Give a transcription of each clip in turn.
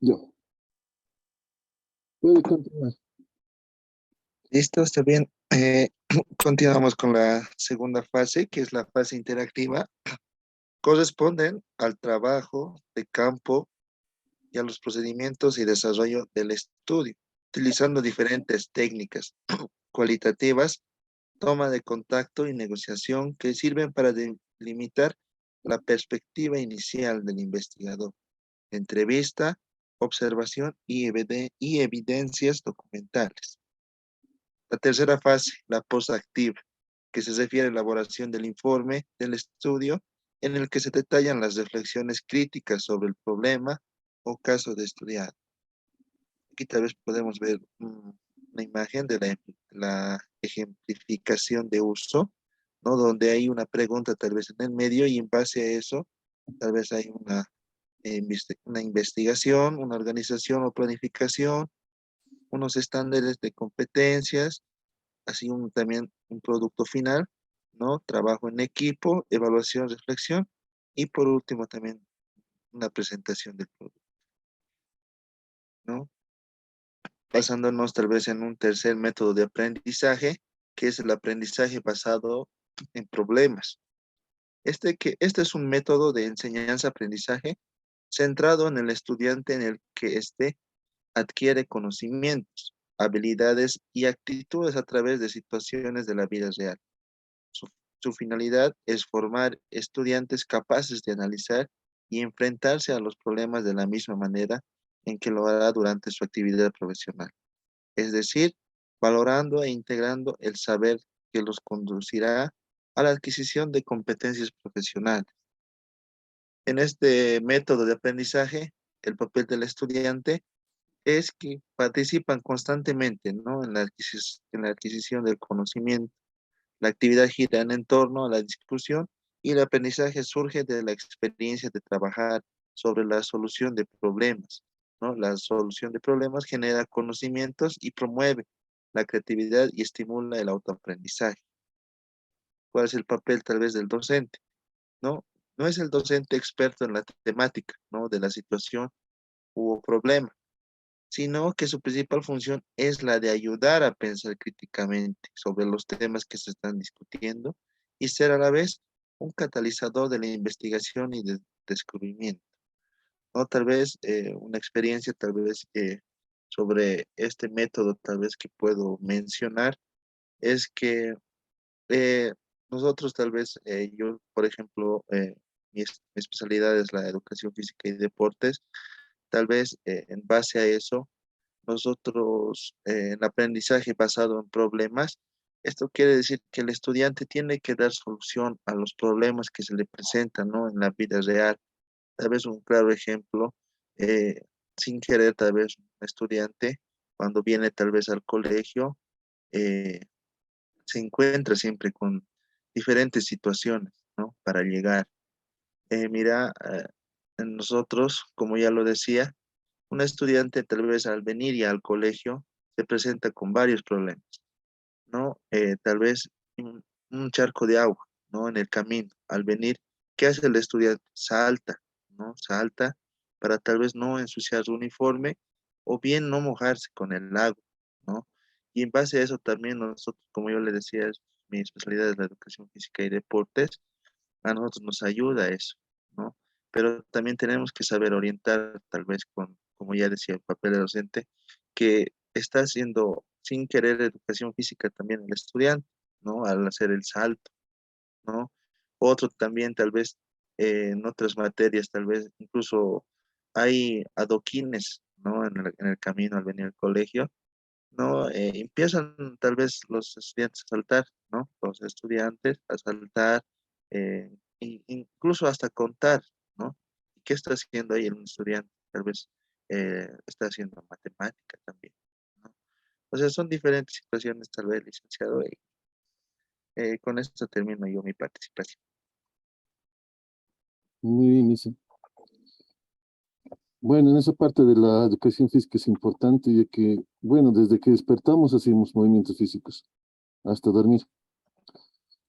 Yo. Puede continuar. Listo, está bien. Continuamos con la segunda fase, que es la fase interactiva. Corresponden al trabajo de campo y a los procedimientos y desarrollo del estudio, utilizando diferentes técnicas cualitativas, toma de contacto y negociación que sirven para delimitar la perspectiva inicial del investigador, entrevista, observación y evidencias documentales. La tercera fase, la postactiva, que se refiere a la elaboración del informe del estudio, en el que se detallan las reflexiones críticas sobre el problema o caso de estudiar. Aquí tal vez podemos ver una imagen de la ejemplificación de uso, ¿no? Donde hay una pregunta tal vez en el medio y en base a eso, tal vez hay una investigación, una organización o planificación, unos estándares de competencias, así también un producto final, ¿no? Trabajo en equipo, evaluación, reflexión y por último también una presentación del producto, ¿no? Basándonos tal vez en un tercer método de aprendizaje, que es el aprendizaje basado en problemas. Este es un método de enseñanza-aprendizaje centrado en el estudiante en el que éste adquiere conocimientos, habilidades y actitudes a través de situaciones de la vida real. Su, su finalidad es formar estudiantes capaces de analizar y enfrentarse a los problemas de la misma manera en que lo hará durante su actividad profesional. Es decir, valorando e integrando el saber que los conducirá a la adquisición de competencias profesionales. En este método de aprendizaje, el papel del estudiante es que participan constantemente, ¿no? En la adquisición del conocimiento. La actividad gira en torno a la discusión y el aprendizaje surge de la experiencia de trabajar sobre la solución de problemas, ¿no? La solución de problemas genera conocimientos y promueve la creatividad y estimula el autoaprendizaje. ¿Cuál es el papel tal vez del docente? ¿No? No es el docente experto en la temática, ¿no? De la situación u problema, sino que su principal función es la de ayudar a pensar críticamente sobre los temas que se están discutiendo y ser a la vez un catalizador de la investigación y del descubrimiento, ¿no? Tal vez una experiencia, tal vez sobre este método, tal vez que puedo mencionar, es que eh, nosotros tal vez, yo, por ejemplo, mi especialidad es la educación física y deportes, tal vez en base a eso nosotros, el aprendizaje basado en problemas, esto quiere decir que el estudiante tiene que dar solución a los problemas que se le presentan, ¿no? En la vida real. Tal vez un claro ejemplo, eh, sin querer, tal vez un estudiante, cuando viene tal vez al colegio, eh, se encuentra siempre con diferentes situaciones, ¿no? Para llegar. Mira, nosotros, como ya lo decía, un estudiante tal vez al venir ya al colegio se presenta con varios problemas, ¿no? Tal vez un charco de agua, ¿no? En el camino, al venir, ¿qué hace el estudiante? Salta, ¿no? Salta para tal vez no ensuciar su uniforme o bien no mojarse con el agua, ¿no? Y en base a eso también nosotros, como yo le decía, mi especialidad es la educación física y deportes, a nosotros nos ayuda eso, ¿no? Pero también tenemos que saber orientar, tal vez con, como ya decía, el papel de docente, que está haciendo sin querer educación física también el estudiante, ¿no? Al hacer el salto, ¿no? Otro también, tal vez, en otras materias, tal vez, incluso hay adoquines, ¿no? En el camino al venir al colegio, ¿no? Empiezan tal vez los estudiantes a saltar, ¿no? Los estudiantes a saltar, incluso hasta contar, ¿no? ¿Y qué está haciendo ahí el estudiante? Tal vez está haciendo matemática también, ¿no? O sea, son diferentes situaciones, tal vez, licenciado, y con esto termino yo mi participación. Muy bien, dice. Bueno, en esa parte de la educación física es importante, ya que, bueno, desde que despertamos hacemos movimientos físicos hasta dormir.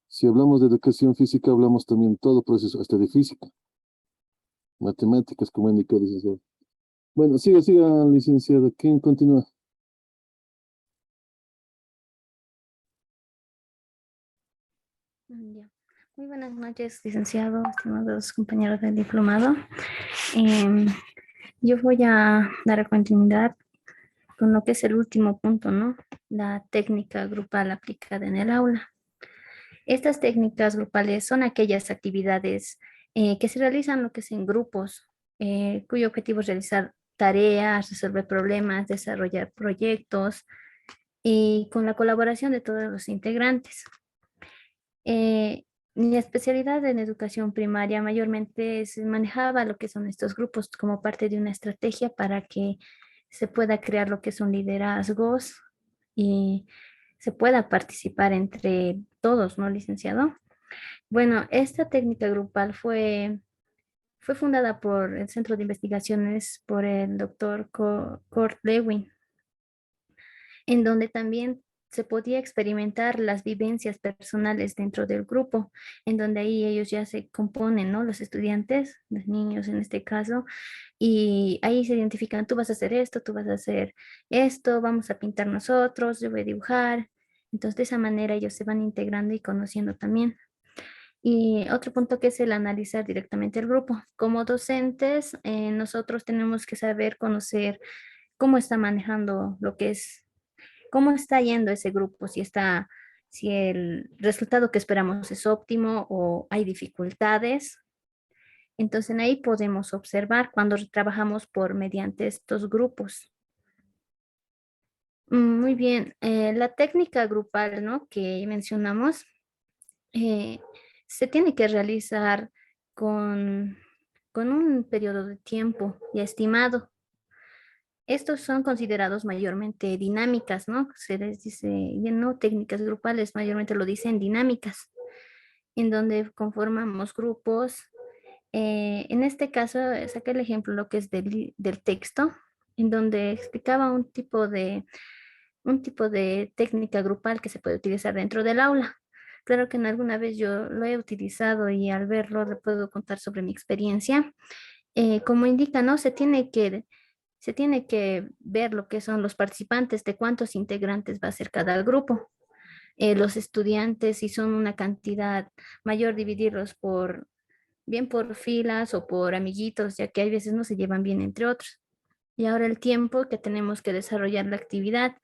Si hablamos de educación física, hablamos también todo proceso, hasta de física, matemáticas, como indica el licenciado. Bueno, siga, licenciada. ¿Quién continúa? Ya. Muy buenas noches, licenciado, estimados compañeros del diplomado. Em, yo voy a dar continuidad con lo que es el último punto, ¿no? La técnica grupal aplicada en el aula. Estas técnicas grupales son aquellas actividades que se realizan lo que es en grupos, cuyo objetivo es realizar tareas, resolver problemas, desarrollar proyectos y con la colaboración de todos los integrantes. Eh, Mi especialidad en educación primaria mayormente se manejaba lo que son estos grupos como parte de una estrategia para que se pueda crear lo que son liderazgos y se pueda participar entre todos, ¿no, licenciado? Bueno, esta técnica grupal fue fundada por el Centro de Investigaciones por el doctor Kurt Lewin, en donde también se podía experimentar las vivencias personales dentro del grupo, en donde ahí ellos ya se componen, ¿no? Los estudiantes, los niños en este caso, y ahí se identifican, tú vas a hacer esto, tú vas a hacer esto, vamos a pintar nosotros, yo voy a dibujar. Entonces, de esa manera ellos se van integrando y conociendo también. Y otro punto que es el analizar directamente el grupo. Como docentes, nosotros tenemos que saber conocer cómo está manejando lo que es cómo está yendo ese grupo, si el resultado que esperamos es óptimo o hay dificultades. Entonces, en ahí podemos observar cuando trabajamos por mediante estos grupos. Muy bien, la técnica grupal, ¿no? Que mencionamos, eh, se tiene que realizar con, con un periodo de tiempo ya estimado. Estos son considerados mayormente dinámicas, ¿no? Se les dice, ya no técnicas grupales, mayormente lo dicen dinámicas, en donde conformamos grupos. En este caso, saqué el ejemplo, lo que es del texto, en donde explicaba un tipo de técnica grupal que se puede utilizar dentro del aula. Claro que en alguna vez yo lo he utilizado y al verlo le puedo contar sobre mi experiencia. Como indica, ¿no? Se tiene que ver lo que son los participantes, de cuántos integrantes va a ser cada grupo. Los estudiantes, si son una cantidad mayor, dividirlos bien por filas o por amiguitos, ya que hay veces no se llevan bien entre otros. Y ahora el tiempo que tenemos que desarrollar la actividad.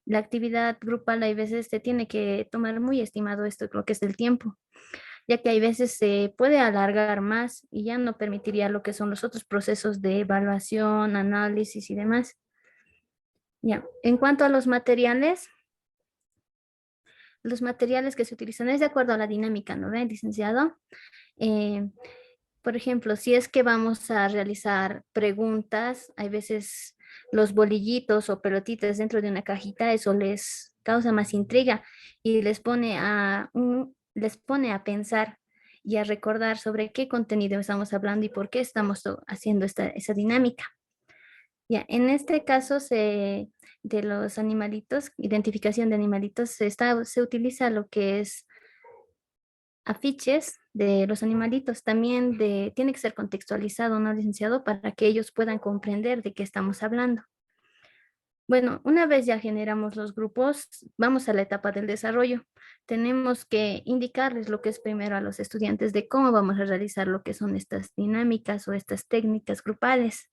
La actividad grupal hay veces se tiene que tomar muy estimado esto, lo que es el tiempo, ya que hay veces se puede alargar más y ya no permitiría lo que son los otros procesos de evaluación, análisis y demás. Ya, en cuanto a los materiales que se utilizan es de acuerdo a la dinámica, ¿no ve, licenciado? Eh, por ejemplo, si es que vamos a realizar preguntas, hay veces los bolillitos o pelotitas dentro de una cajita, eso les causa más intriga y les pone a pensar y a recordar sobre qué contenido estamos hablando y por qué estamos haciendo esa dinámica. Ya, en este caso de los animalitos, identificación de animalitos, se utiliza lo que es afiches de los animalitos. También tiene que ser contextualizado, ¿no, licenciado? Para que ellos puedan comprender de qué estamos hablando. Bueno, una vez ya generamos los grupos, vamos a la etapa del desarrollo. Tenemos que indicarles lo que es primero a los estudiantes de cómo vamos a realizar lo que son estas dinámicas o estas técnicas grupales,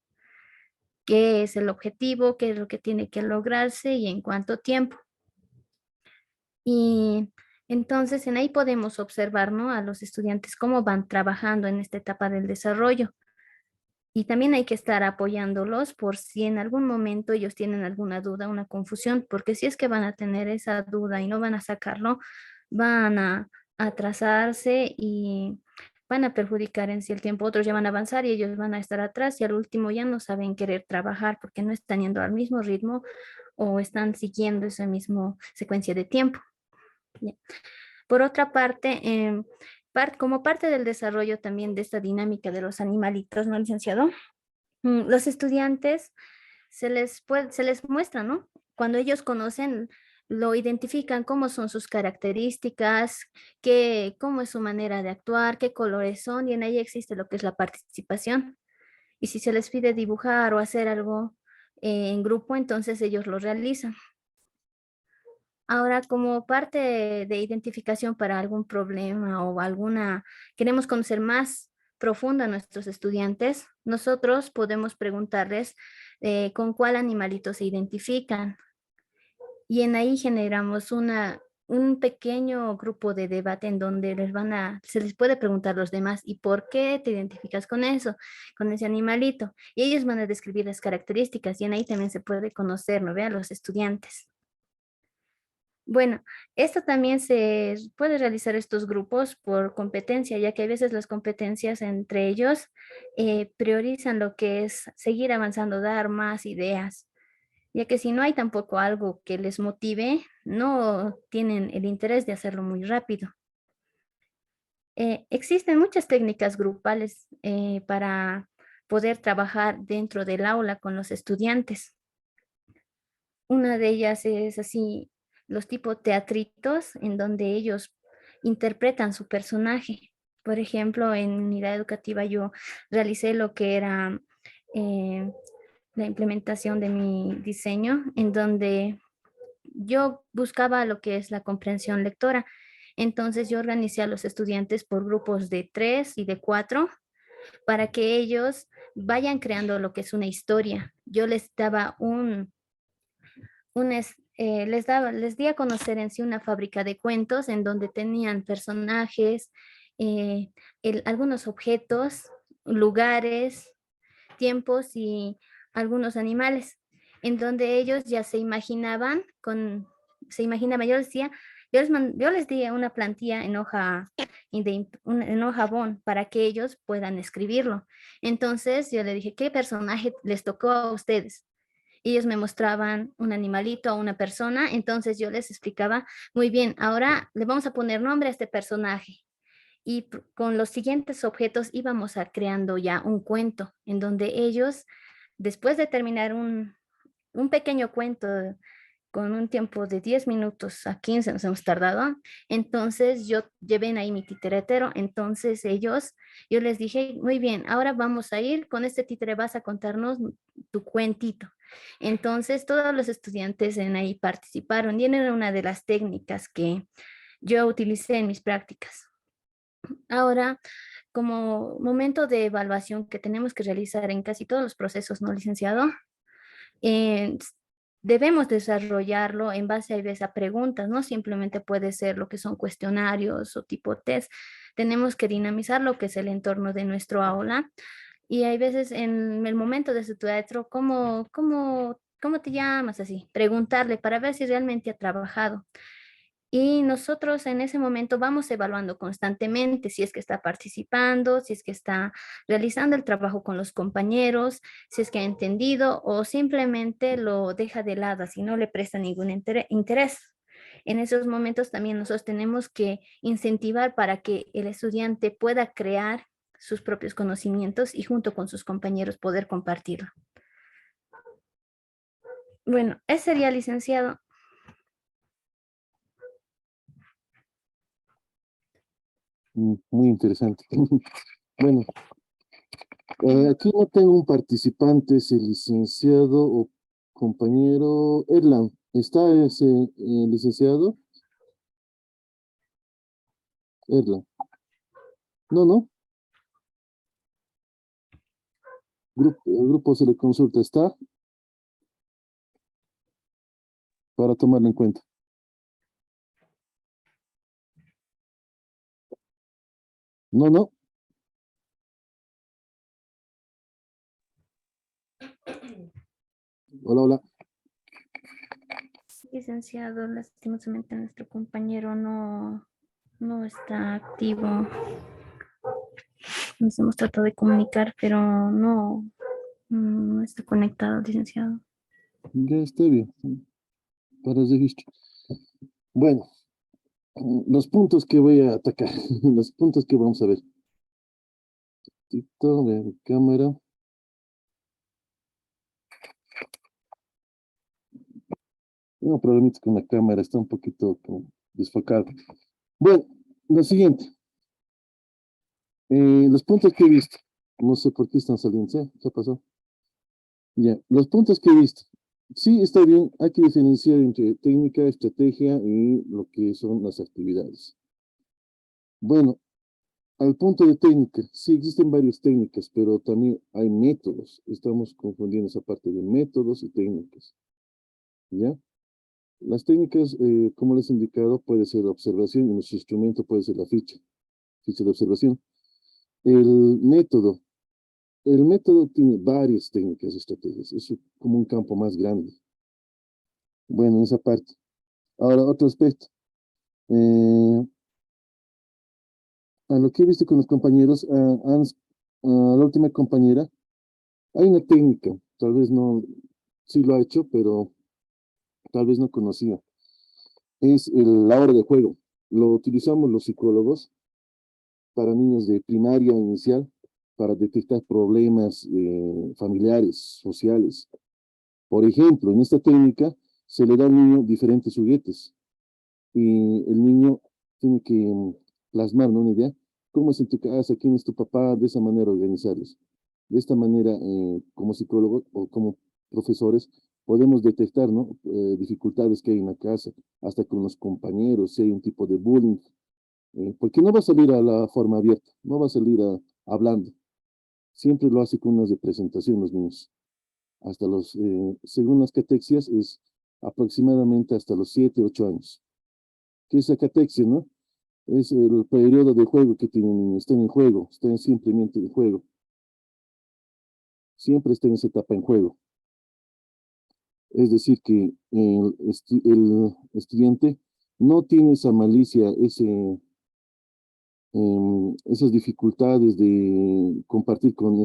qué es el objetivo, qué es lo que tiene que lograrse y en cuánto tiempo. Y entonces en ahí podemos observar, ¿no? A los estudiantes cómo van trabajando en esta etapa del desarrollo. Y también hay que estar apoyándolos por si en algún momento ellos tienen alguna duda, una confusión, porque si es que van a tener esa duda y no van a sacarlo, van a atrasarse y van a perjudicar en sí el tiempo. Otros ya van a avanzar y ellos van a estar atrás y al último ya no saben querer trabajar porque no están yendo al mismo ritmo o están siguiendo esa misma secuencia de tiempo. Ya. Por otra parte, como parte del desarrollo también de esta dinámica de los animalitos, ¿no, licenciado? Los estudiantes se les muestra, ¿no? Cuando ellos conocen, lo identifican, cómo son sus características, cómo es su manera de actuar, qué colores son, y en ahí existe lo que es la participación. Y si se les pide dibujar o hacer algo en grupo, entonces ellos lo realizan. Ahora, como parte de identificación para algún problema o queremos conocer más profundo a nuestros estudiantes, nosotros podemos preguntarles con cuál animalito se identifican. Y en ahí generamos un pequeño grupo de debate en donde se les puede preguntar a los demás, ¿y por qué te identificas con eso, con ese animalito? Y ellos van a describir las características y en ahí también se puede conocer, ¿no ve? A los estudiantes. Bueno, esto también se puede realizar estos grupos por competencia, ya que a veces las competencias entre ellos priorizan lo que es seguir avanzando, dar más ideas, ya que si no hay tampoco algo que les motive, no tienen el interés de hacerlo muy rápido. Existen muchas técnicas grupales para poder trabajar dentro del aula con los estudiantes. Una de ellas es así, los tipos teatritos, en donde ellos interpretan su personaje. Por ejemplo, en unidad educativa yo realicé lo que era eh, la implementación de mi diseño, en donde yo buscaba lo que es la comprensión lectora. Entonces yo organicé a los estudiantes por grupos de 3 y de 4 para que ellos vayan creando lo que es una historia. Yo les daba les di a conocer en sí una fábrica de cuentos en donde tenían personajes, eh, algunos objetos, lugares, tiempos y algunos animales, en donde ellos ya yo les decía, yo les di una plantilla en hoja, en hoja bond para que ellos puedan escribirlo. Entonces yo le dije, ¿qué personaje les tocó a ustedes? Ellos me mostraban un animalito o una persona, entonces yo les explicaba, muy bien, ahora le vamos a poner nombre a este personaje. Y con los siguientes objetos íbamos a creando ya un cuento en donde ellos, después de terminar un pequeño cuento con un tiempo de 10 minutos a 15 nos hemos tardado, entonces yo llevé ahí mi titeretero, entonces yo les dije, muy bien, ahora vamos a ir con este títere, vas a contarnos tu cuentito. Entonces todos los estudiantes en ahí participaron y era una de las técnicas que yo utilicé en mis prácticas. Ahora, como momento de evaluación que tenemos que realizar en casi todos los procesos, ¿no, licenciado? Eh, debemos desarrollarlo en base a veces a preguntas, no simplemente puede ser lo que son cuestionarios o tipo test. Tenemos que dinamizar lo que es el entorno de nuestro aula y hay veces en el momento de su teatro, ¿cómo te llamas? Así, preguntarle para ver si realmente ha trabajado. Y nosotros en ese momento vamos evaluando constantemente si es que está participando, si es que está realizando el trabajo con los compañeros, si es que ha entendido o simplemente lo deja de lado, si no le presta ningún interés. En esos momentos también nosotros tenemos que incentivar para que el estudiante pueda crear sus propios conocimientos y junto con sus compañeros poder compartirlo. Bueno, ese sería, licenciado. Muy interesante. Bueno, aquí no tengo un participante, es el licenciado o compañero Erlan. ¿Está ese licenciado? Erlan. No, no. El grupo se le consulta, ¿está? Para tomarlo en cuenta. No, no. Hola, hola. Licenciado, lastimosamente nuestro compañero no está activo. Nos hemos tratado de comunicar, pero no está conectado, licenciado. Ya está bien. Para el registro. Bueno, los puntos que voy a atacar, los puntos que vamos a ver. TikTok, ver cámara. Tengo problemitas con la cámara, está un poquito desfocada. Bueno, lo siguiente. Los puntos que he visto. No sé por qué están saliendo. ¿Sí? ¿Qué pasó? Ya, los puntos que he visto. Sí, está bien, hay que diferenciar entre técnica, estrategia y lo que son las actividades. Bueno, al punto de técnica, sí existen varias técnicas, pero también hay métodos. Estamos confundiendo esa parte de métodos y técnicas, ¿ya? Las técnicas, como les he indicado, puede ser observación y nuestro instrumento puede ser la ficha de observación. El método, el método tiene varias técnicas y estrategias, es como un campo más grande. Bueno, esa parte. Ahora, otro aspecto. Eh, a lo que he visto con los compañeros, a la última compañera, hay una técnica, tal vez no, sí lo ha hecho, pero tal vez no conocía. Es la hora de juego. Lo utilizamos los psicólogos para niños de primaria inicial, para detectar problemas familiares, sociales. Por ejemplo, en esta técnica se le da al niño diferentes juguetes y el niño tiene que plasmar, ¿no? Una idea, cómo es en tu casa, quién es tu papá, de esa manera organizarlos. De esta manera, como psicólogos o como profesores, podemos detectar, ¿no? Dificultades que hay en la casa, hasta con los compañeros, si hay un tipo de bullying, porque no va a salir a la forma abierta, no va a salir hablando, siempre lo hace con unas de presentación los niños. Hasta según las catexias, es aproximadamente hasta los 7, 8 años. ¿Qué es la catexia, no? Es el periodo de juego que tienen niños, están en juego, están simplemente en juego. Siempre están en esa etapa en juego. Es decir, que el estudiante no tiene esa malicia, esas dificultades de compartir con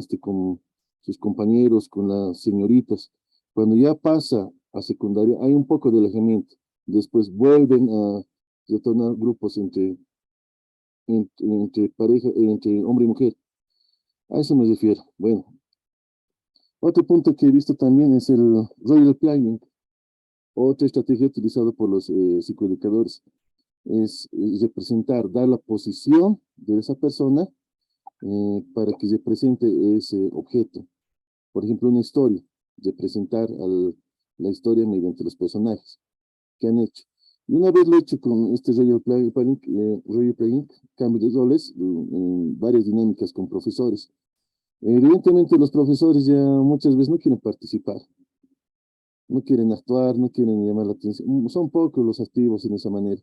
sus compañeros, con las señoritas. Cuando ya pasa a secundaria, hay un poco de alejamiento. Después vuelven a retornar grupos entre pareja, entre hombre y mujer. A eso me refiero. Bueno, otro punto que he visto también es el role playing, otra estrategia utilizada por los psicoeducadores. Es representar, dar la posición de esa persona para que represente ese objeto. Por ejemplo, una historia, representar la historia mediante los personajes que han hecho. Y una vez lo he hecho con este role playing, cambio de roles, en varias dinámicas con profesores. Evidentemente los profesores ya muchas veces no quieren participar, no quieren actuar, no quieren llamar la atención. Son pocos los activos en esa manera,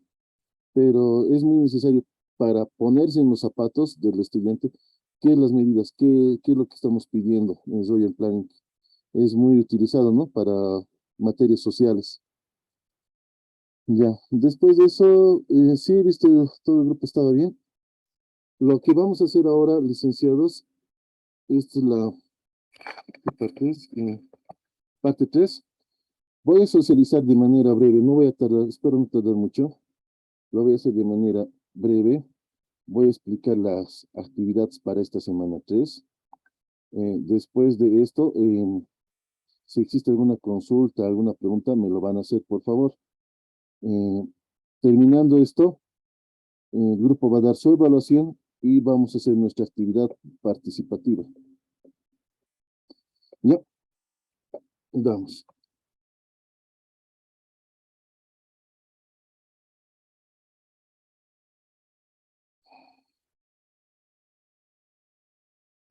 pero es muy necesario para ponerse en los zapatos del estudiante, qué es las medidas, qué es lo que estamos pidiendo en el Royal Planning. Es muy utilizado, ¿no? Para materias sociales. Ya, después de eso, sí he visto todo el grupo estaba bien. Lo que vamos a hacer ahora, licenciados, esta es la parte, parte 3. Voy a socializar de manera breve, no voy a tardar, espero no tardar mucho. Lo voy a hacer de manera breve. Voy a explicar las actividades para esta semana 3. Después de esto, si existe alguna consulta, alguna pregunta, me lo van a hacer, por favor. Terminando esto, el grupo va a dar su evaluación y vamos a hacer nuestra actividad participativa. Ya, damos.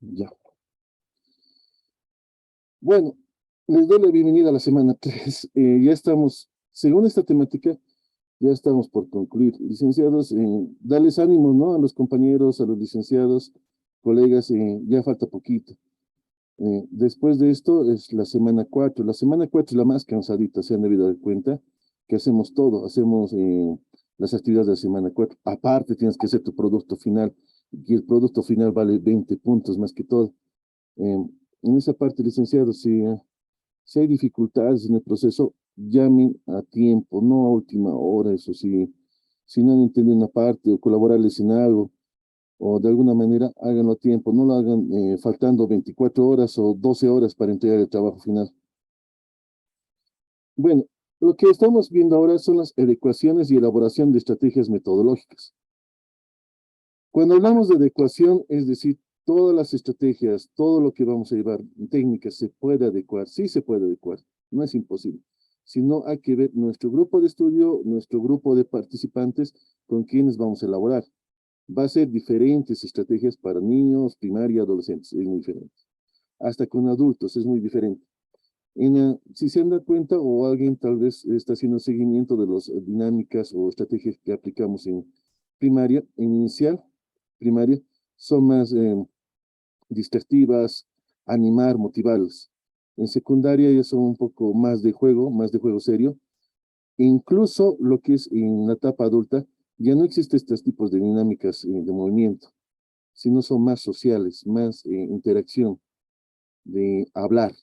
Ya. Bueno, les doy la bienvenida a la semana 3. Ya estamos, según esta temática, ya estamos por concluir. Licenciados, darles ánimo, ¿no? A los compañeros, a los licenciados, colegas, ya falta poquito. Después de esto es la semana 4. La semana 4 es la más cansadita, se han debido dar cuenta que hacemos todo, hacemos las actividades de la semana 4. Aparte tienes que hacer tu producto final, y el producto final vale 20 puntos más que todo. En esa parte, licenciado, si hay dificultades en el proceso, llamen a tiempo, no a última hora, eso sí. Si no han entendido una parte o colaborarles en algo, o de alguna manera háganlo a tiempo, no lo hagan faltando 24 horas o 12 horas para entregar el trabajo final. Bueno, lo que estamos viendo ahora son las adecuaciones y elaboración de estrategias metodológicas. Cuando hablamos de adecuación, es decir, todas las estrategias, todo lo que vamos a llevar, técnicas, se puede adecuar, sí se puede adecuar, no es imposible, sino hay que ver nuestro grupo de estudio, nuestro grupo de participantes con quienes vamos a elaborar. Va a ser diferentes estrategias para niños, primaria, adolescentes, es muy diferente. Hasta con adultos es muy diferente. Si se han dado cuenta o alguien tal vez está haciendo seguimiento de las dinámicas o estrategias que aplicamos en primaria, en inicial, primaria, son más distractivas, animar, motivarlos. En secundaria ya son un poco más de juego serio. E incluso lo que es en la etapa adulta, ya no existen estos tipos de dinámicas de movimiento, sino son más sociales, más interacción, de hablar.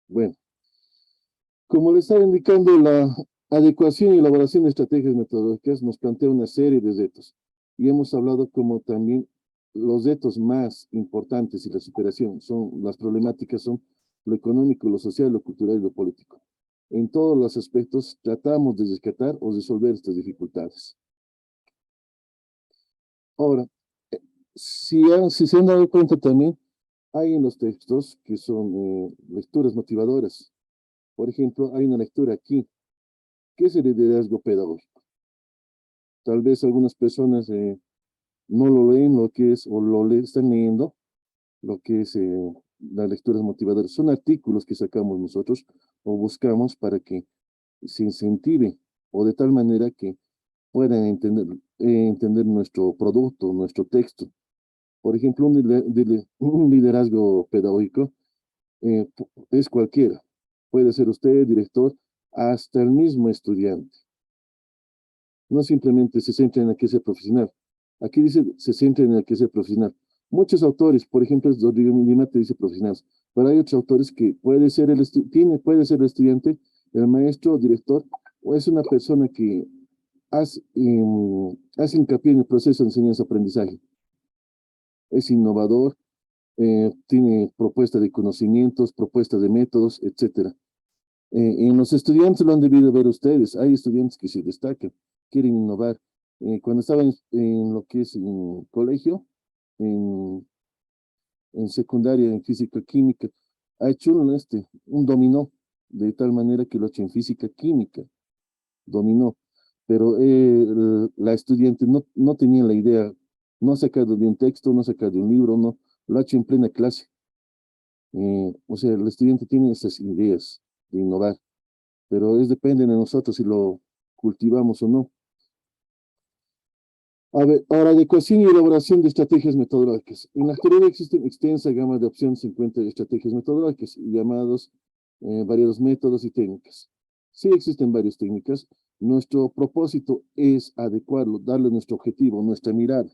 Bueno, como les estaba indicando, la adecuación y elaboración de estrategias metodológicas nos plantea una serie de retos. Y hemos hablado como también los retos más importantes y la superación las problemáticas son lo económico, lo social, lo cultural y lo político. En todos los aspectos tratamos de rescatar o resolver estas dificultades. Ahora, si se han dado cuenta también, hay en los textos que son lecturas motivadoras. Por ejemplo, hay una lectura aquí, que es el liderazgo pedagógico. Tal vez algunas personas no lo leen lo que es, o están leyendo lo que es las lecturas motivadoras. Son artículos que sacamos nosotros o buscamos para que se incentive o de tal manera que puedan entender nuestro producto, nuestro texto. Por ejemplo, un liderazgo pedagógico es cualquiera. Puede ser usted, director, hasta el mismo estudiante. No simplemente se centra en el que ser profesional. Aquí dice, se centra en el que ser profesional. Muchos autores, por ejemplo, Rodrigo Lima te dice profesionales, pero hay otros autores que puede ser puede ser el estudiante, el maestro, director, o es una persona que hace hincapié en el proceso de enseñanza-aprendizaje. Es innovador, tiene propuesta de conocimientos, propuesta de métodos, etcétera. En los estudiantes lo han debido ver ustedes. Hay estudiantes que se destacan, quieren innovar. Cuando estaba en lo que es en colegio, en, en secundaria, en física química, ha hecho un dominó, de tal manera que lo ha hecho en física química, dominó. Pero la estudiante no tenía la idea, no ha sacado de un texto, no ha sacado de un libro, no, lo ha hecho en plena clase. O sea, el estudiante tiene esas ideas de innovar, pero depende de nosotros si lo cultivamos o no. A ver, ahora, adecuación y elaboración de estrategias metodológicas. En la actualidad existen extensa gama de opciones en cuenta de estrategias metodológicas, llamados variados métodos y técnicas. Sí existen varias técnicas. Nuestro propósito es adecuarlo, darle nuestro objetivo, nuestra mirada.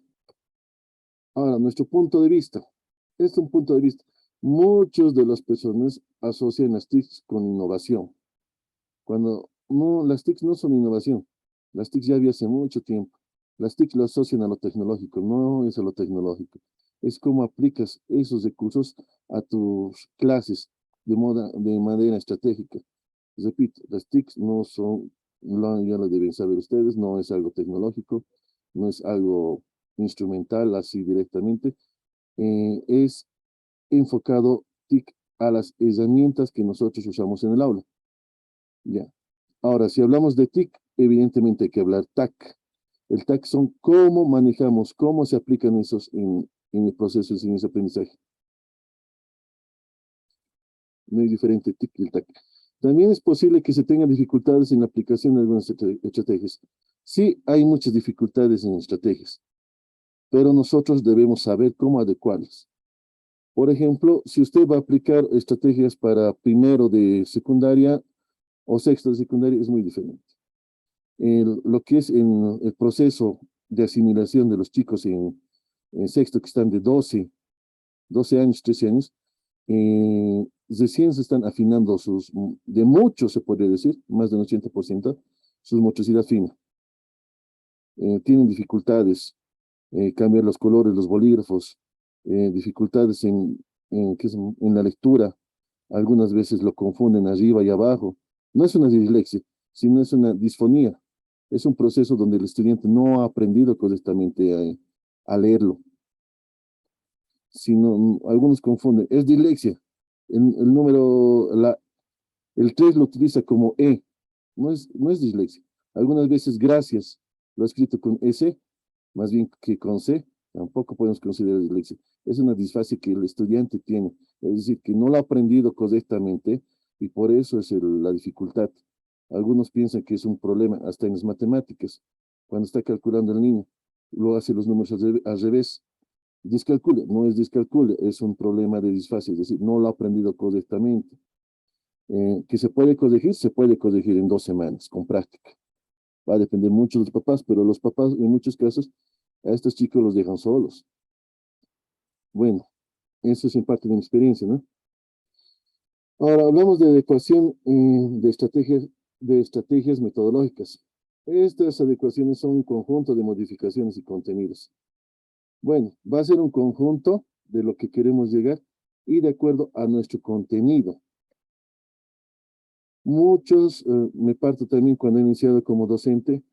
Ahora, nuestro punto de vista. Este es un punto de vista. Muchas de las personas asocian las TICs con innovación. Cuando no, las TICs no son innovación. Las TICs ya había hace mucho tiempo. Las TIC lo asocian a lo tecnológico, no es a lo tecnológico. Es como aplicas esos recursos a tus clases de manera estratégica. Repito, las TICs no son, ya lo deben saber ustedes, no es algo tecnológico, no es algo instrumental así directamente. Es enfocado TIC a las herramientas que nosotros usamos en el aula. Ya. Ahora, si hablamos de TIC, evidentemente hay que hablar TAC. El TAC son cómo manejamos, cómo se aplican esos en el proceso de enseñanza-aprendizaje. No es diferente el TIC y el TAC. También es posible que se tengan dificultades en la aplicación de algunas estrategias. Sí, hay muchas dificultades en estrategias, pero nosotros debemos saber cómo adecuarlas. Por ejemplo, si usted va a aplicar estrategias para primero de secundaria o sexto de secundaria, es muy diferente. Lo que es en el proceso de asimilación de los chicos en sexto, que están de 12 años, 13 años, recién se están afinando de mucho se podría decir, más del 80%, su motricidad fina. Tienen dificultades, cambiar los colores, los bolígrafos, dificultades en la lectura, algunas veces lo confunden arriba y abajo. No es una dislexia, sino es una disfonía. Es un proceso donde el estudiante no ha aprendido correctamente a leerlo. sino algunos confunden. Es dislexia. El número, el 3 lo utiliza como E. No es dislexia. Algunas veces gracias lo ha escrito con S, más bien que con C. Tampoco podemos considerar dislexia. Es una disfasia que el estudiante tiene. Es decir, que no lo ha aprendido correctamente y por eso es la dificultad. Algunos piensan que es un problema, hasta en las matemáticas. Cuando está calculando el niño, lo hace los números al revés. Discalcule, no es discalcule, es un problema de disfasia, es decir, no lo ha aprendido correctamente. Que se puede corregir en 2 semanas con práctica. Va a depender mucho de los papás, pero los papás en muchos casos a estos chicos los dejan solos. Bueno, eso es en parte de mi experiencia, ¿no? Ahora hablamos de adecuación de estrategias metodológicas. Estas adecuaciones son un conjunto de modificaciones y contenidos. Bueno, va a ser un conjunto de lo que queremos llegar y de acuerdo a nuestro contenido. Muchos, me parto también cuando he iniciado como docente,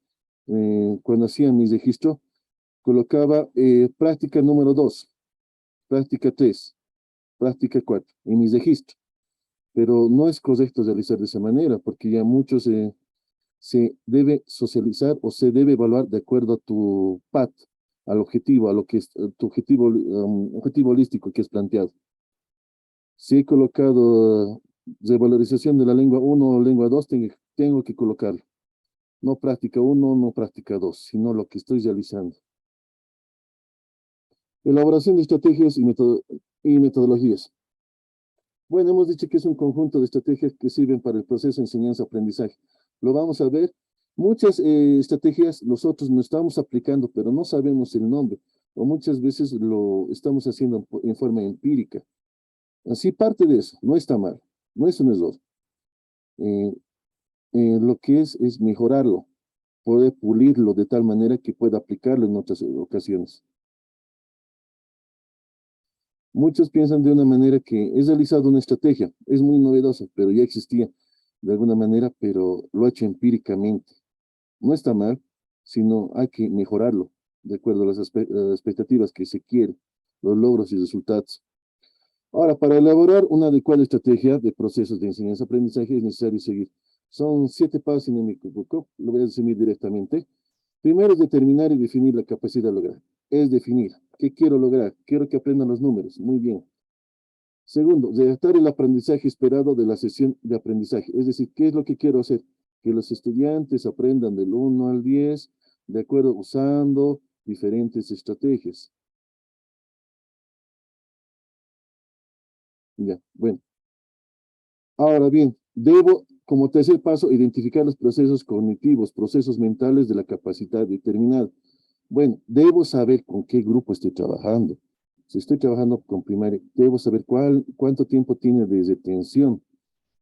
cuando hacía mis registros, colocaba práctica número 2, práctica 3, práctica 4 en mis registros. Pero no es correcto realizar de esa manera, porque ya muchos se debe socializar o se debe evaluar de acuerdo a tu PAT, al objetivo, a lo que es tu objetivo holístico que es planteado. Si he colocado revalorización de la lengua 1 o lengua 2, tengo que colocarlo. No práctica 1, no práctica 2, sino lo que estoy realizando. Elaboración de estrategias y metodologías. Bueno, hemos dicho que es un conjunto de estrategias que sirven para el proceso de enseñanza-aprendizaje. Lo vamos a ver. Muchas estrategias nosotros no estamos aplicando, pero no sabemos el nombre, o muchas veces lo estamos haciendo en forma empírica. Así parte de eso, no está mal, no es un error. Lo que es mejorarlo, poder pulirlo de tal manera que pueda aplicarlo en otras ocasiones. Muchos piensan de una manera que es realizado una estrategia, es muy novedosa, pero ya existía de alguna manera, pero lo ha hecho empíricamente. No está mal, sino hay que mejorarlo de acuerdo a las expectativas que se quieren, los logros y resultados. Ahora, para elaborar una adecuada estrategia de procesos de enseñanza-aprendizaje es necesario seguir. Son 7 pasos en mi equivoco, lo voy a resumir directamente. Primero es determinar y definir la capacidad de lograr. Es definir, ¿qué quiero lograr? Quiero que aprendan los números, muy bien. Segundo, redactar el aprendizaje esperado de la sesión de aprendizaje. Es decir, ¿qué es lo que quiero hacer? Que los estudiantes aprendan del 1 al 10, de acuerdo, usando diferentes estrategias. Ya, bueno. Ahora bien, debo, como tercer paso, identificar los procesos cognitivos, procesos mentales de la capacidad determinada. Bueno, debo saber con qué grupo estoy trabajando. Si estoy trabajando con primaria, debo saber cuánto tiempo tiene de retención,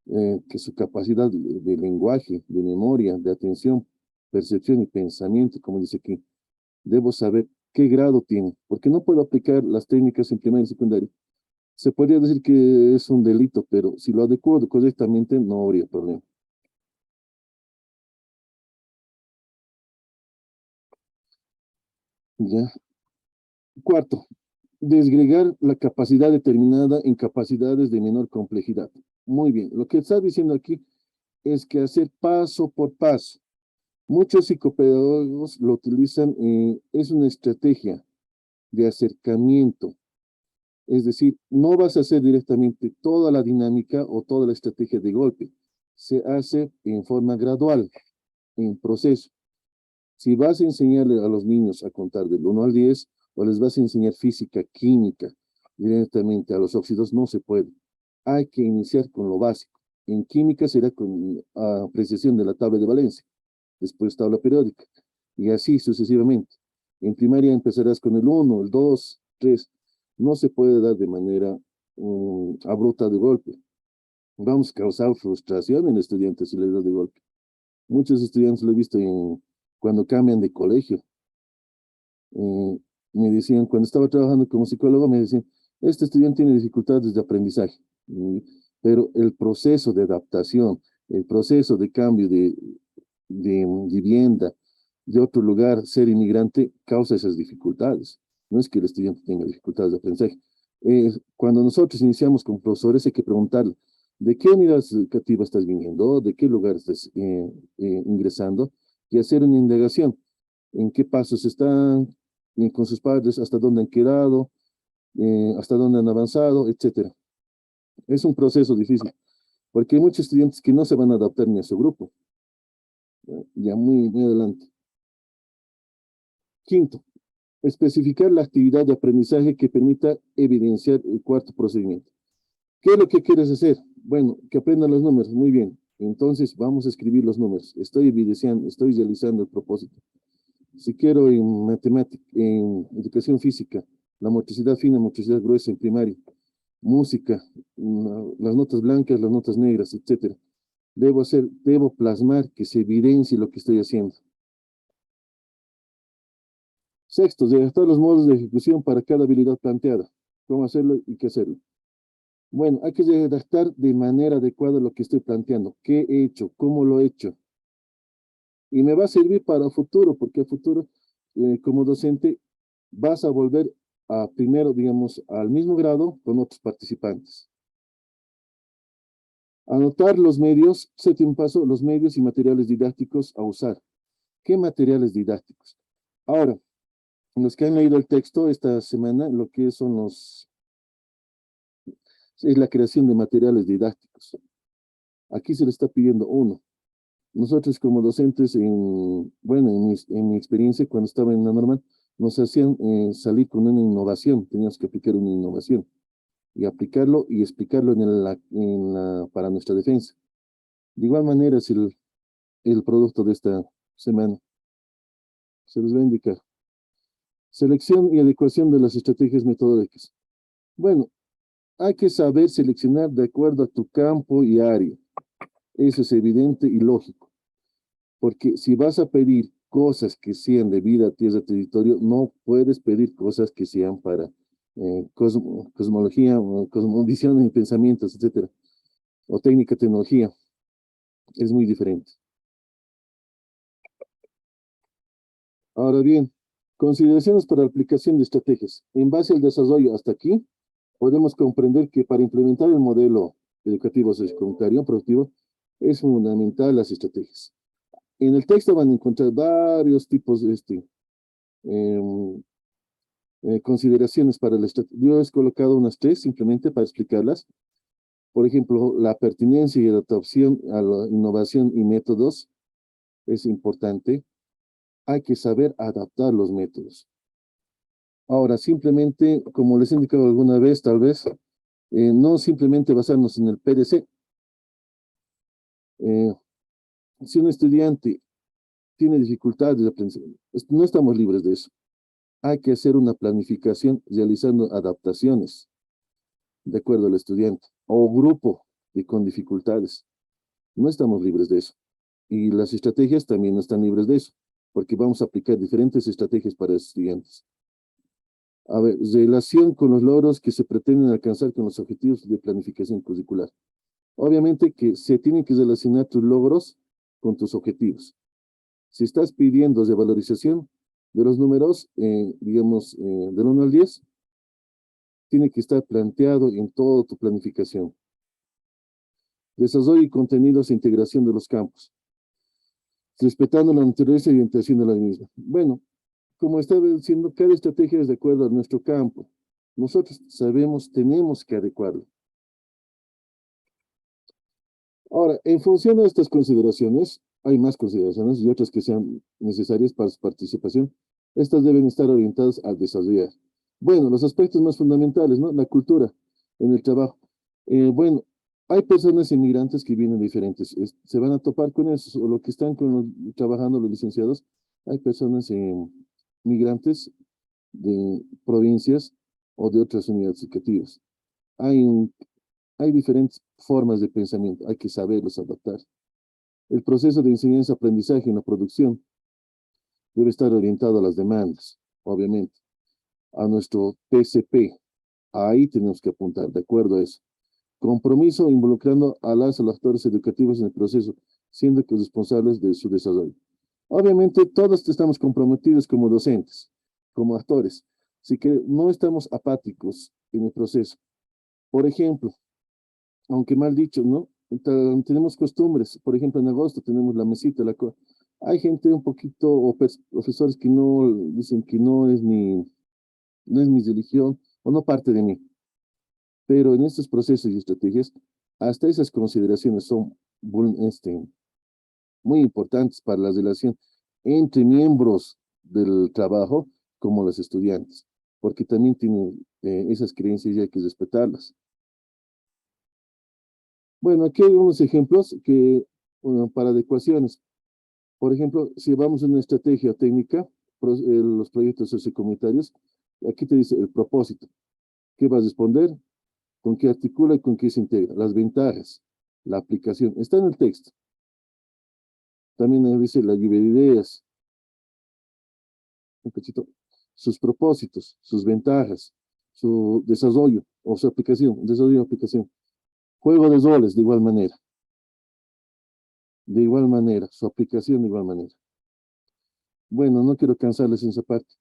que su capacidad de lenguaje, de memoria, de atención, percepción y pensamiento, como dice aquí. Debo saber qué grado tiene, porque no puedo aplicar las técnicas en primaria y secundaria. Se podría decir que es un delito, pero si lo adecuo correctamente, no habría problema. Ya. Cuarto, desgregar la capacidad determinada en capacidades de menor complejidad. Muy bien, lo que está diciendo aquí es que hacer paso por paso. Muchos psicopedagogos lo utilizan, es una estrategia de acercamiento. Es decir, no vas a hacer directamente toda la dinámica o toda la estrategia de golpe. Se hace en forma gradual, en proceso. Si vas a enseñarle a los niños a contar del 1 al 10, o les vas a enseñar física, química, directamente a los óxidos, no se puede. Hay que iniciar con lo básico. En química será con apreciación de la tabla de valencia, después tabla periódica, y así sucesivamente. En primaria empezarás con el 1, el 2, 3. No se puede dar de manera abrupta de golpe. Vamos a causar frustración en estudiantes si les das de golpe. Muchos estudiantes lo he visto cuando cambian de colegio. Me decían, cuando estaba trabajando como psicólogo, me decían, este estudiante tiene dificultades de aprendizaje, pero el proceso de adaptación, el proceso de cambio de vivienda, de otro lugar, ser inmigrante, causa esas dificultades. No es que el estudiante tenga dificultades de aprendizaje, Cuando nosotros iniciamos con profesores hay que preguntar de qué unidad educativa estás viniendo, de qué lugar estás ingresando, y hacer una indagación, en qué pasos están, con sus padres, hasta dónde han quedado, hasta dónde han avanzado, etcétera. Es un proceso difícil, porque hay muchos estudiantes que no se van a adaptar ni a su grupo, ya muy adelante. Quinto, especificar la actividad de aprendizaje que permita evidenciar el cuarto procedimiento. ¿Qué es lo que quieres hacer? Bueno, que aprendan los números, muy bien. Entonces vamos a escribir los números. Estoy evidenciando, estoy realizando el propósito. Si quiero en matemática, en educación física, la motricidad fina, motricidad gruesa en primaria, música, las notas blancas, las notas negras, etcétera. Debo plasmar que se evidencie lo que estoy haciendo. Sexto, redactar los modos de ejecución para cada habilidad planteada. ¿Cómo hacerlo y qué hacerlo? Bueno, hay que redactar de manera adecuada lo que estoy planteando. ¿Qué he hecho? ¿Cómo lo he hecho? Y me va a servir para el futuro, porque a futuro, como docente, vas a volver a primero, digamos, al mismo grado con otros participantes. Anotar los medios, séptimo paso, los medios y materiales didácticos a usar. ¿Qué materiales didácticos? Ahora, los que han leído el texto esta semana, lo que son es la creación de materiales didácticos. Aquí se le está pidiendo uno. Nosotros como docentes, bueno, en mi experiencia cuando estaba en la normal, nos hacían salir con una innovación, teníamos que aplicar una innovación y aplicarlo y explicarlo para nuestra defensa. De igual manera es el producto de esta semana. Se les va a indicar. Selección y adecuación de las estrategias metodológicas. Bueno, hay que saber seleccionar de acuerdo a tu campo y área. Eso es evidente y lógico. Porque si vas a pedir cosas que sean de vida, tierra, territorio, no puedes pedir cosas que sean para cosmología, cosmovisión y pensamientos, etcétera, o técnica, tecnología. Es muy diferente. Ahora bien, consideraciones para aplicación de estrategias. En base al desarrollo hasta aquí, podemos comprender que para implementar el modelo educativo secundario productivo es fundamental las estrategias. En el texto van a encontrar varios tipos de consideraciones para la estrategia. Yo he colocado unas 3 simplemente para explicarlas. Por ejemplo, la pertinencia y adaptación a la innovación y métodos es importante. Hay que saber adaptar los métodos. Ahora, simplemente, como les he indicado alguna vez, tal vez, no simplemente basarnos en el PDC. Si un estudiante tiene dificultades de aprendizaje, no estamos libres de eso. Hay que hacer una planificación realizando adaptaciones de acuerdo al estudiante o grupo con dificultades. No estamos libres de eso. Y las estrategias también no están libres de eso, porque vamos a aplicar diferentes estrategias para estudiantes. A ver, relación con los logros que se pretenden alcanzar con los objetivos de planificación curricular. Obviamente que se tienen que relacionar tus logros con tus objetivos. Si estás pidiendo de valorización de los números, digamos, del 1 al 10, tiene que estar planteado en toda tu planificación. Desarrollo y contenidos e integración de los campos, respetando la naturaleza y orientación de la misma. Bueno, como estaba diciendo, cada estrategia es de acuerdo a nuestro campo. Nosotros sabemos, tenemos que adecuarlo. Ahora, en función de estas consideraciones, hay más consideraciones y otras que sean necesarias para su participación. Estas deben estar orientadas al desarrollar. Bueno, los aspectos más fundamentales, ¿no? La cultura en el trabajo. Bueno, hay personas inmigrantes que vienen diferentes. Se van a topar con eso, o lo que están trabajando los licenciados. Hay personas migrantes de provincias o de otras unidades educativas. Hay diferentes formas de pensamiento, hay que saberlos adaptar. El proceso de enseñanza-aprendizaje en la producción debe estar orientado a las demandas, obviamente, a nuestro PCP. Ahí tenemos que apuntar, de acuerdo a eso. Compromiso involucrando a los actores educativos en el proceso, siendo que responsables de su desarrollo. Obviamente, todos estamos comprometidos como docentes, como actores. Así que no estamos apáticos, en el proceso. Por ejemplo, aunque mal dicho, ¿no? Tenemos costumbres, por ejemplo, en agosto tenemos la mesita, hay gente un poquito, o profesores que no, dicen que no es mi religión, o no parte de mí, pero en estos procesos y estrategias, hasta esas consideraciones son muy importantes para la relación entre miembros del trabajo como los estudiantes, porque también tienen esas creencias y hay que respetarlas. Bueno, aquí hay unos ejemplos para adecuaciones. Por ejemplo, si vamos a una estrategia técnica, los proyectos sociocomunitarios, aquí te dice el propósito. ¿Qué vas a responder? ¿Con qué articula y con qué se integra? Las ventajas, la aplicación. Está en el texto. También ahí dice la lluvia de ideas. Un cachito. Sus propósitos, sus ventajas, su desarrollo o su aplicación, desarrollo y aplicación. Juego de roles de igual manera. De igual manera, su aplicación de igual manera. Bueno, no quiero cansarles en esa parte.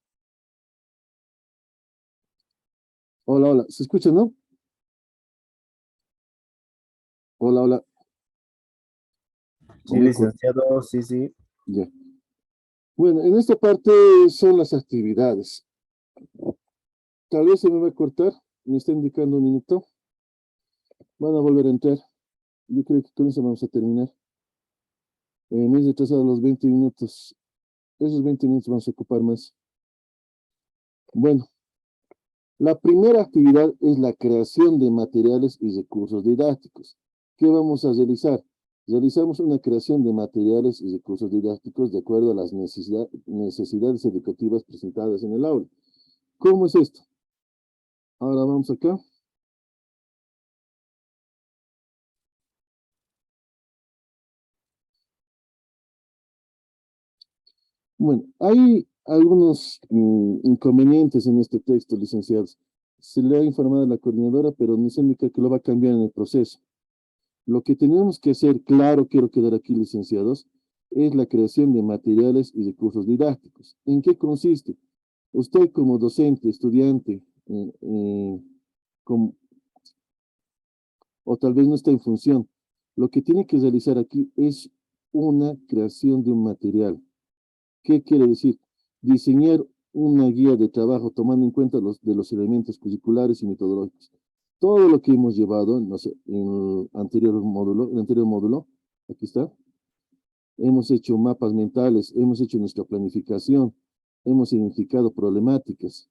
Hola, hola. ¿Se escucha, no? Hola, hola. Sí, licenciado, sí, sí. Ya. Bueno, en esta parte son las actividades. Tal vez se me va a cortar. Me está indicando un minuto. Van a volver a entrar. Yo creo que con eso vamos a terminar. Me he retrasado los 20 minutos. Esos 20 minutos vamos a ocupar más. Bueno, la primera actividad es la creación de materiales y recursos didácticos. ¿Qué vamos a realizar? Realizamos una creación de materiales y recursos didácticos de acuerdo a las necesidades educativas presentadas en el aula. ¿Cómo es esto? Ahora vamos acá. Bueno, hay algunos inconvenientes en este texto, licenciados. Se le ha informado a la coordinadora, pero nos indica que lo va a cambiar en el proceso. Lo que tenemos que hacer, claro, quiero quedar aquí, licenciados, es la creación de materiales y recursos didácticos. ¿En qué consiste? Usted como docente, estudiante, como- o tal vez no está en función, lo que tiene que realizar aquí es una creación de un material. ¿Qué quiere decir? Diseñar una guía de trabajo tomando en cuenta los elementos curriculares y metodológicos. Todo lo que hemos llevado no sé, en el anterior módulo, aquí está, hemos hecho mapas mentales, hemos hecho nuestra planificación, hemos identificado problemáticas,